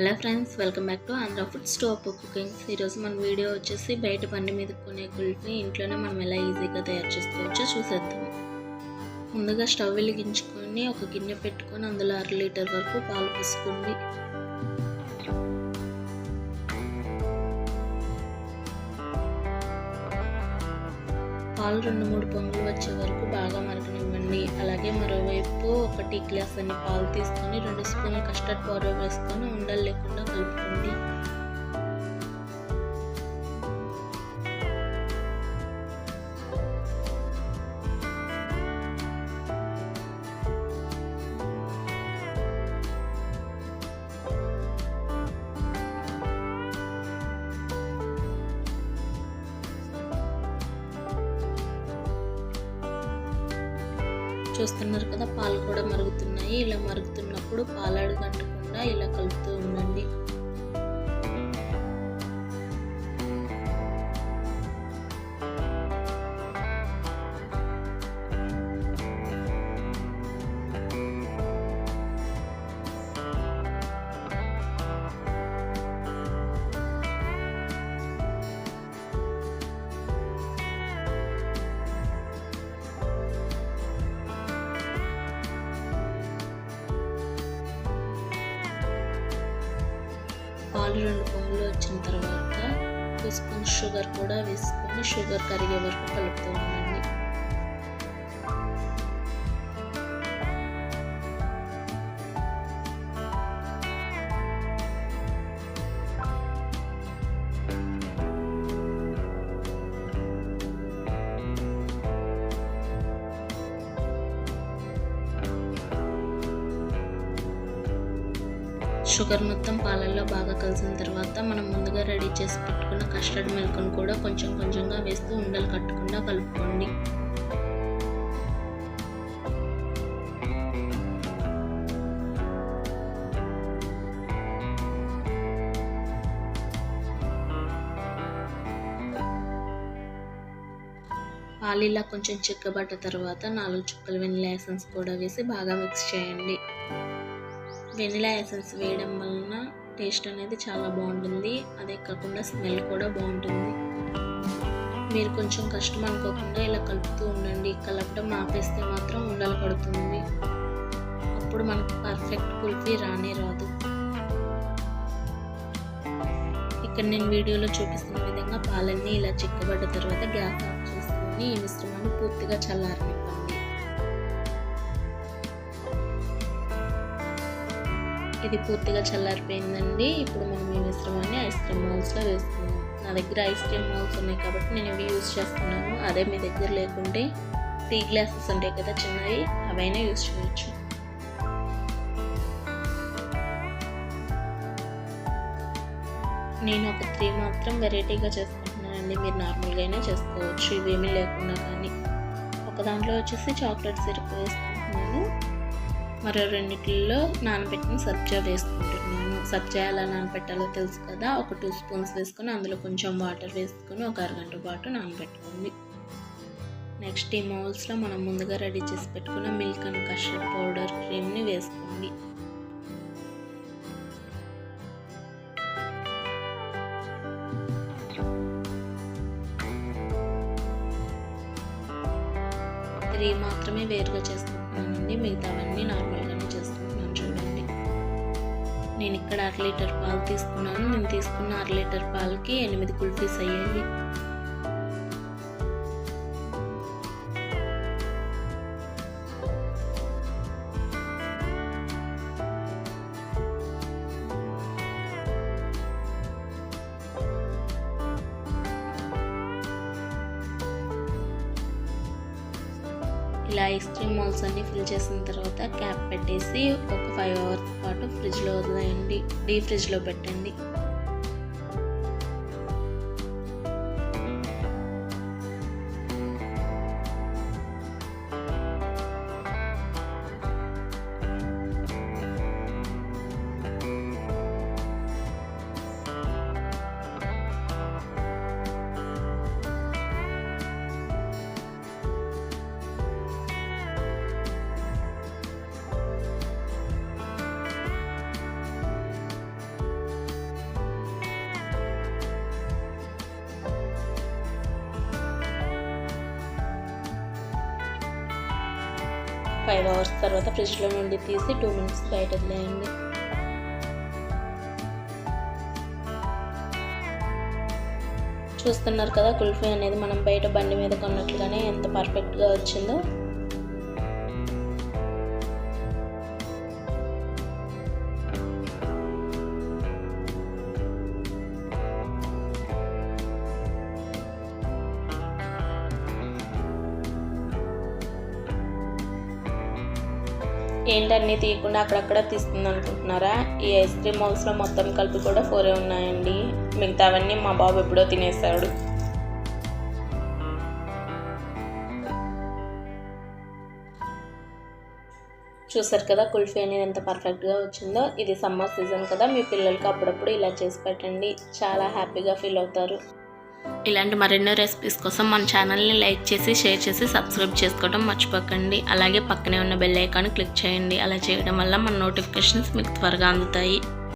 Hello friends, welcome back to Andhra food stove cooking. ఈరోజు మన video వచ్చేసి బయట బండి మీద కొనే కుల్ఫీ ఇంట్లోనే మనం ఎలా ఈజీగా తయారు చేసుకోవచ్చో చూసేద్దాం. ముందుగా స్టవ్ వెలిగించుకొని ఒక గిన్నె పెట్టుకొని అందులో 1/2 లీటర్ వరకు పాలు పోసుకోండి. పాలు 2-3 పొంగులు వచ్చే వరకు బాగా మరగనివ్వండి. అలాగే మరోవైపు ఒక టీ గ్లాస్ అన్ని పాలు తీసుకొని 2 స్పూన్ల కస్టర్డ్ పౌడర్ వేసుకొని ఉండలు లేకుండా కలుపుకోండి. చూస్తున్నారు కదా, పాలు కూడా మరుగుతున్నాయి. ఇలా మరుగుతున్నప్పుడు పాలు అడుగంటకుండా ఇలా కలుపుతూ ఉండండి. పాలు 2 పొంగులు వచ్చిన తర్వాత 2 స్పూన్స్ షుగర్ కూడా వేసుకొని షుగర్ కరిగే వరకు కలుపుతూ ఉండండి. షుగర్ మొత్తం పాలల్లో బాగా కలిసిన తర్వాత మనం ముందుగా రెడీ చేసి పెట్టుకున్న కస్టర్డ్ మిల్క్ను కూడా కొంచెం కొంచెంగా వేస్తూ ఉండలు కట్టకుండా కలుపుకోండి. పాలు ఇలా కొంచెం చిక్కబడ్డ తర్వాత 4 చుక్కల వెనిలా ఎసెన్స్ కూడా వేసి బాగా మిక్స్ చేయండి. వెనిలా ఎసెన్స్ వేయడం వలన టేస్ట్ అనేది చాలా బాగుంటుంది. అదే కాకుండా స్మెల్ కూడా బాగుంటుంది. మీరు కొంచెం కష్టం అనుకోకుండా ఇలా కలుపుతూ ఉండండి. కలపడం ఆపేస్తే మాత్రం ఉండలు పడుతుంది. అప్పుడు మనకు పర్ఫెక్ట్ కుల్ఫీ రానే రాదు. ఇక్కడ నేను వీడియోలో చూపిస్తున్న విధంగా పాలన్నీ ఇలా చిక్కబడ్డ తర్వాత గ్యాస్ ఆఫ్ చేసుకొని ఈ మిశ్రమాన్ని పూర్తిగా చల్లారనివ్వండి. ఇది పూర్తిగా చల్లారిపోయిందండి. ఇప్పుడు మనం ఈ మిశ్రమాన్ని ఐస్ క్రీమ్ మౌల్స్లో వేసుకున్నాం. నా దగ్గర ఐస్ క్రీమ్ మౌల్స్ ఉన్నాయి కాబట్టి నేను ఇవి యూజ్ చేస్తున్నాను. అదే మీ దగ్గర లేకుంటే టీ గ్లాసెస్ ఉంటాయి కదా చిన్నవి, అవైనా యూజ్ చేయొచ్చు. నేను ఒక 3 మాత్రం వెరైటీగా చేసుకుంటున్నానండి. మీరు నార్మల్గా అయినా చేసుకోవచ్చు, ఇవేమీ లేకుండా. కానీ ఒక దాంట్లో వచ్చేసి చాక్లెట్ సిరప్ వేసుకుంటున్నాను. మరో 2 నానబెట్టిన సబ్జా వేసుకుంటున్నాను. సబ్జా ఎలా నానబెట్టాలో తెలుసు కదా. ఒక 2 స్పూన్స్ వేసుకొని అందులో కొంచెం వాటర్ వేసుకొని ఒక అరగంట పాటు నానబెట్టుకోండి. నెక్స్ట్ ఈ మౌల్స్లో మనం ముందుగా రెడీ చేసి పెట్టుకున్న మిల్క్ అండ్ కస్టర్డ్ పౌడర్ క్రీమ్ని వేసుకోండి. ఇది మాత్రమే వేరుగా చేసుకుంటున్నానండి. మిగతావన్నీ నార్మల్గానే చేసుకుంటున్నాను. చూడండి, నేను ఇక్కడ 1/2 లీటర్ పాలు తీసుకున్నాను. నేను తీసుకున్న 1/2 లీటర్ పాలకి 8 కుల్ఫీస్ అయ్యాయి. ఇలా ఐస్ క్రీమ్ మౌల్స్ అన్ని ఫిల్ చేసిన తర్వాత క్యాప్ పెట్టేసి ఒక 5 అవర్స్ పాటు ఫ్రిడ్జ్లో వదిలేయండి. డీప్ ఫ్రిడ్జ్లో పెట్టండి. 5 అవర్స్ తర్వాత ఫ్రిడ్జ్లో నుండి తీసి 2 మినిట్స్ బయట వదిలేయండి. చూస్తున్నారు కదా కుల్ఫీ అనేది మనం బయట బండి మీద కొన్నట్లుగానే ఎంత పర్ఫెక్ట్గా వచ్చిందో. ఏంటన్నీ తీయకుండా అక్కడక్కడ తీస్తుంది అనుకుంటున్నారా? ఈ ఐస్ క్రీమ్ మౌల్స్లో మొత్తం కలిపి కూడా 4 ఉన్నాయండి. మిగతావన్నీ మా బాబు ఎప్పుడో తినేసాడు. చూసారు కదా కుల్ఫీ అనేది ఎంత పర్ఫెక్ట్గా వచ్చిందో. ఇది సమ్మర్ సీజన్ కదా, మీ పిల్లలకి అప్పుడప్పుడు ఇలా చేసి పెట్టండి, చాలా హ్యాపీగా ఫీల్ అవుతారు. ఇలాంటి మరెన్నో రెసిపీస్ కోసం మన ఛానల్ని లైక్ చేసి, షేర్ చేసి, సబ్స్క్రైబ్ చేసుకోవడం మర్చిపోకండి. అలాగే పక్కనే ఉన్న బెల్ ఐకాన్ క్లిక్ చేయండి. అలా చేయడం వల్ల మన నోటిఫికేషన్స్ మీకు త్వరగా అందుతాయి.